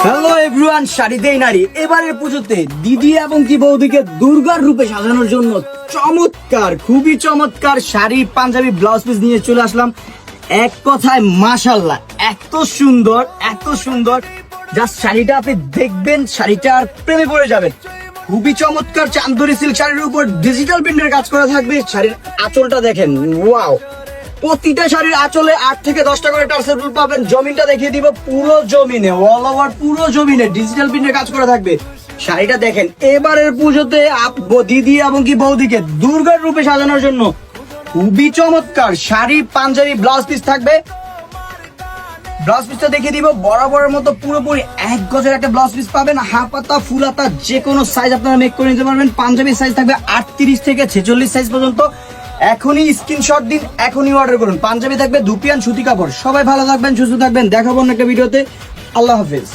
Hello everyone, শাড়িতেই নারী এবারের পুজোতে দিদি এবং কি বৌদিকে দুর্গার রূপে সাজানোর জন্য চমৎকার, খুবই চমৎকার শাড়ি, পাঞ্জাবি, ব্লাউজ পিস নিয়ে চলে আসলাম। এক কথায় মাশাআল্লাহ, এত সুন্দর, এত সুন্দর। জাস্ট শাড়িটা আপনি দেখবেন, শাড়িটার প্রেমে পড়ে যাবেন। খুবই চমৎকার চান্দরি সিল্ক শাড়ির উপর ডিজিটাল প্রিন্টের কাজ করা থাকবে। শাড়ির আঁচলটা দেখেন, ওয়াও! প্রতিটা শাড়ির আঁচলে 8 থেকে 10টা করে টার্সেল ফুল পাবেন। জমিনটা দেখিয়ে দিব, পুরো জমিনে, অল ওভার পুরো জমিনে ডিজিটাল প্রিন্টের কাজ করা থাকবে। শাড়িটা দেখেন, এবারের পুজোতে দিদি এবং কি বৌদিকে দুর্গার রূপে সাজানোর জন্য খুবই চমৎকার শাড়ি, পাঞ্জাবি, ব্লাউজ পিস থাকবে। ব্লাউজ পিসটা দেখিয়ে দিব, বরাবরের মতো পুরোপুরি 1 গজের একটা ব্লাউজ পিস পাবেন। হাফ হাতা, ফুল হাতা, যে কোনো সাইজ আপনারা মেক করে নিতে পারবেন। পাঞ্জাবির সাইজ থাকবে 38 থেকে 46 সাইজ পর্যন্ত। এখনই স্ক্রিনশট দিন, এখনই অর্ডার করুন। পাঞ্জাবি থাকবে দুপিয়ান সুতি কাপড়। সবাই ভালো থাকবেন, সুস্থ থাকবেন। দেখাবো অন্য একটা ভিডিওতে। আল্লাহ হাফেজ।